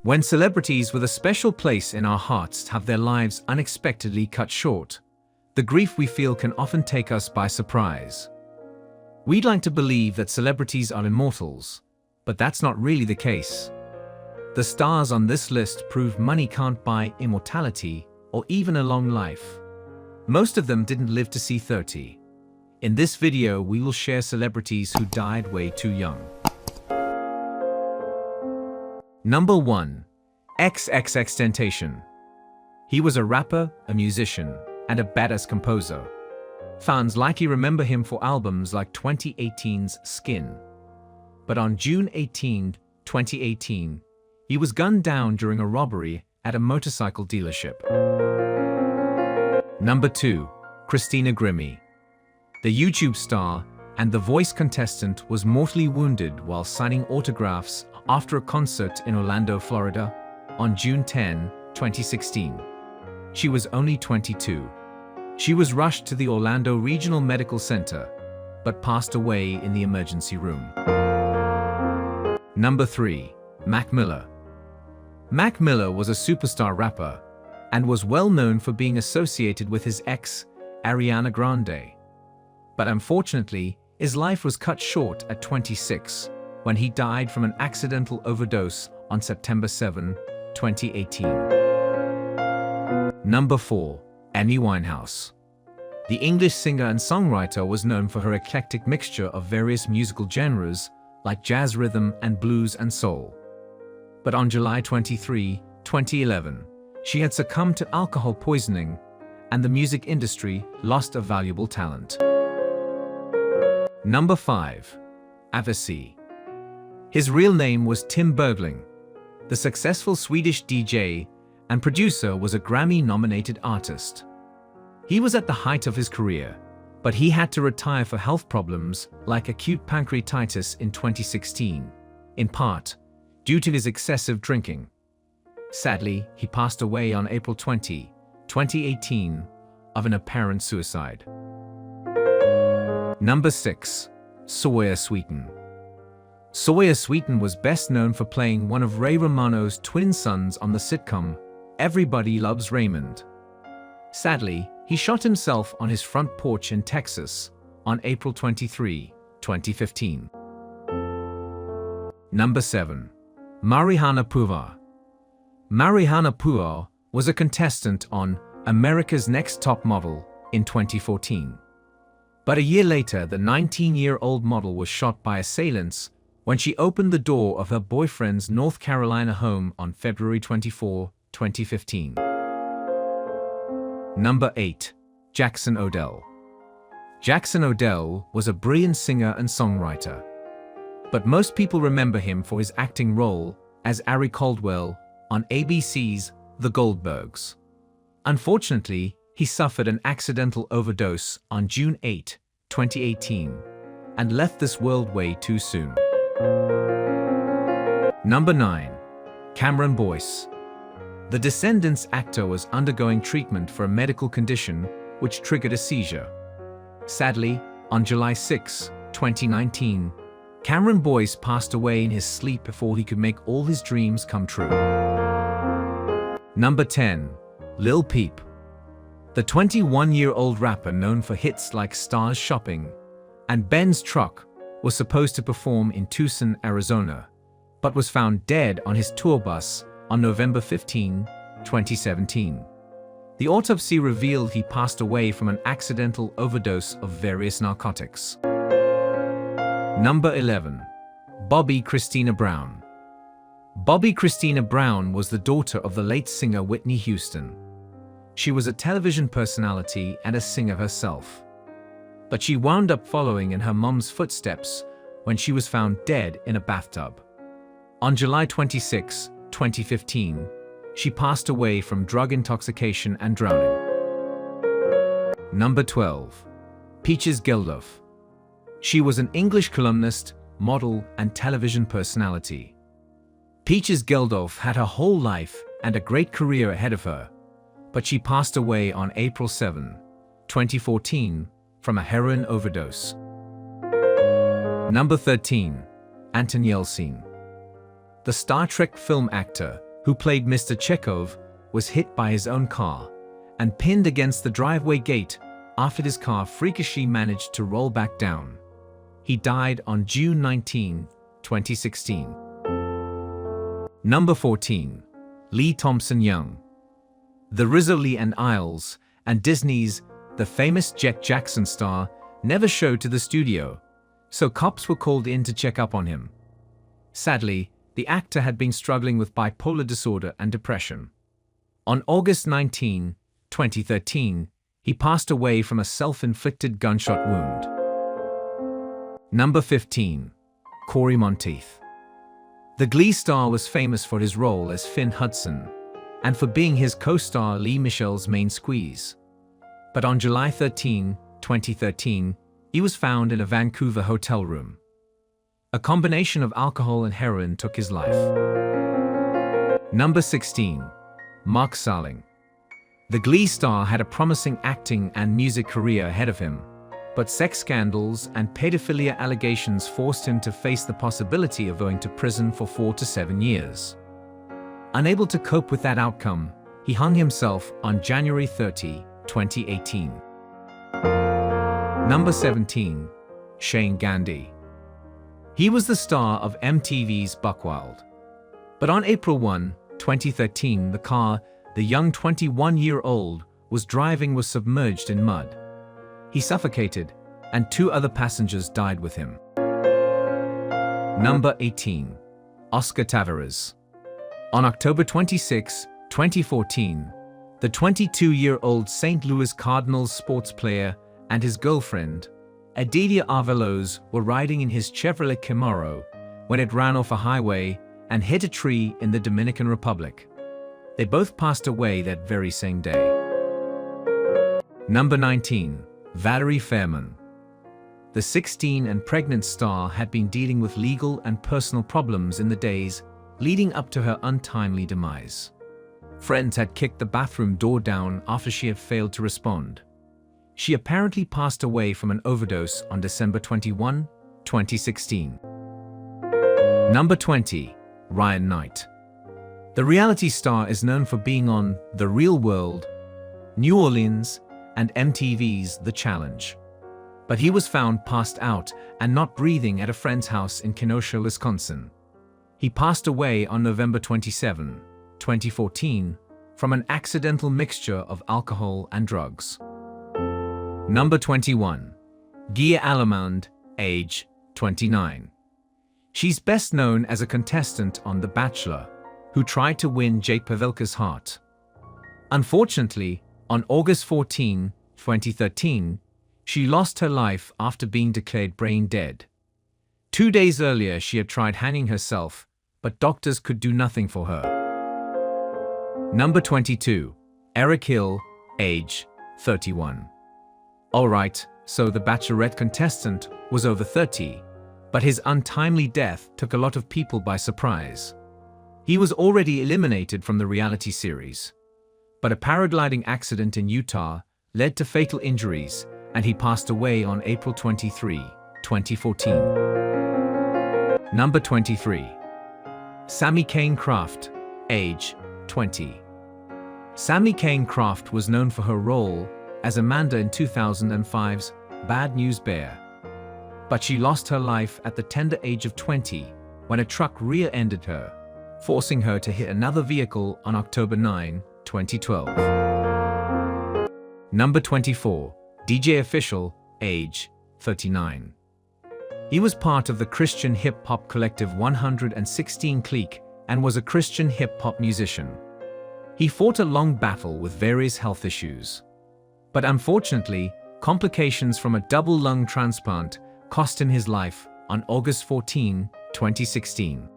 When celebrities with a special place in our hearts have their lives unexpectedly cut short, the grief we feel can often take us by surprise. We'd like to believe that celebrities are immortals, but that's not really the case. The stars on this list prove money can't buy immortality or even a long life. Most of them didn't live to see 30. In this video, we will share celebrities who died way too young. Number 1. XXXTENTACION. He was a rapper, a musician, and a badass composer. Fans likely remember him for albums like 2018's Skin. But on June 18, 2018, he was gunned down during a robbery at a motorcycle dealership. Number 2. Christina Grimmie. The YouTube star and The Voice contestant was mortally wounded while signing autographs after a concert in Orlando, Florida, on June 10, 2016. She was only 22. She was rushed to the Orlando Regional Medical Center, but passed away in the emergency room. Number 3. Mac Miller. Mac Miller was a superstar rapper and was well known for being associated with his ex, Ariana Grande. But unfortunately, his life was cut short at 26 when he died from an accidental overdose on September 7, 2018. Number 4. Amy Winehouse. The English singer and songwriter was known for her eclectic mixture of various musical genres like jazz, rhythm, and blues and soul. But on July 23, 2011, she had succumbed to alcohol poisoning, and the music industry lost a valuable talent. Number 5. Avicii. His real name was Tim Bergling. The successful Swedish DJ and producer was a Grammy-nominated artist. He was at the height of his career, but he had to retire for health problems like acute pancreatitis in 2016, in part due to his excessive drinking. Sadly, he passed away on April 20, 2018, of an apparent suicide. Number 6. Sawyer Sweden. Sawyer Sweden was best known for playing one of Ray Romano's twin sons on the sitcom Everybody Loves Raymond. Sadly, he shot himself on his front porch in Texas on April 23, 2015. Number 7. Marihana Puu. Marihana Puu was a contestant on America's Next Top Model in 2014. But a year later, the 19-year-old model was shot by assailants when she opened the door of her boyfriend's North Carolina home on February 24, 2015. Number 8. Jackson Odell. Jackson Odell was a brilliant singer and songwriter, but most people remember him for his acting role as Ari Caldwell on ABC's The Goldbergs. Unfortunately, he suffered an accidental overdose on June 8, 2018, and left this world way too soon. Number 9. Cameron Boyce. The Descendants actor was undergoing treatment for a medical condition which triggered a seizure. Sadly, on July 6, 2019, Cameron Boyce passed away in his sleep before he could make all his dreams come true. Number 10. Lil Peep. The 21-year-old rapper known for hits like Stars Shopping and Ben's Truck was supposed to perform in Tucson, Arizona, but was found dead on his tour bus on November 15, 2017. The autopsy revealed he passed away from an accidental overdose of various narcotics. Number 11. Bobby Christina Brown. Bobby Christina Brown was the daughter of the late singer Whitney Houston. She was a television personality and a singer herself. But she wound up following in her mom's footsteps when she was found dead in a bathtub. On July 26, 2015, she passed away from drug intoxication and drowning. Number 12. Peaches Geldof. She was an English columnist, model, and television personality. Peaches Geldof had her whole life and a great career ahead of her, but she passed away on April 7, 2014, from a heroin overdose. Number 13. Anton Yelchin. The Star Trek film actor who played Mr. Chekhov, was hit by his own car and pinned against the driveway gate after his car freakishly managed to roll back down. He died on June 19, 2016. Number 14. Lee Thompson Young. The Rizzoli and Isles and Disney's The Famous Jet Jackson star never showed to the studio, so cops were called in to check up on him. Sadly, the actor had been struggling with bipolar disorder and depression. On August 19, 2013, he passed away from a self-inflicted gunshot wound. Number 15. Corey Monteith. The Glee star was famous for his role as Finn Hudson and for being his co-star Lea Michele's main squeeze. But on July 13, 2013, he was found in a Vancouver hotel room. A combination of alcohol and heroin took his life. Number 16. Mark Salling. The Glee star had a promising acting and music career ahead of him, but sex scandals and pedophilia allegations forced him to face the possibility of going to prison for 4 to 7 years. Unable to cope with that outcome, he hung himself on January 30, 2018. Number 17. Shane Gandhi. He was the star of MTV's Buck Wild. But on April 1, 2013, the car the young 21-year-old was driving was submerged in mud. He suffocated, and 2 other passengers died with him. Number 18. Oscar Tavares. On October 26, 2014, the 22-year-old St. Louis Cardinals sports player and his girlfriend, Adilia Avalos, were riding in his Chevrolet Camaro when it ran off a highway and hit a tree in the Dominican Republic. They both passed away that very same day. Number 19. Valerie Fairman. The 16 and pregnant star had been dealing with legal and personal problems in the days leading up to her untimely demise. Friends had kicked the bathroom door down after she had failed to respond. She apparently passed away from an overdose on December 21, 2016. Number 20. Ryan Knight. The reality star is known for being on The Real World, New Orleans, and MTV's The Challenge. But he was found passed out and not breathing at a friend's house in Kenosha, Wisconsin. He passed away on November 27, 2014, from an accidental mixture of alcohol and drugs. Number 21. Gia Allemande, age 29. She's best known as a contestant on The Bachelor, who tried to win Jake Pavelka's heart. Unfortunately, on August 14, 2013, she lost her life after being declared brain dead. 2 days earlier, she had tried hanging herself, but doctors could do nothing for her. Number 22. Eric Hill, age 31. Alright, so the Bachelorette contestant was over 30, but his untimely death took a lot of people by surprise. He was already eliminated from the reality series, but a paragliding accident in Utah led to fatal injuries, and he passed away on April 23, 2014. Number 23. Sami Kanecraft, age 20. Sami Kanecraft was known for her role as Amanda in 2005's Bad News Bear, but she lost her life at the tender age of 20 when a truck rear-ended her, forcing her to hit another vehicle on October 9, 2012. Number 24. DJ Official, age 39. He was part of the Christian hip-hop collective 116 Clique and was a Christian hip-hop musician. He fought a long battle with various health issues. But unfortunately, complications from a double lung transplant cost him his life on August 14, 2016.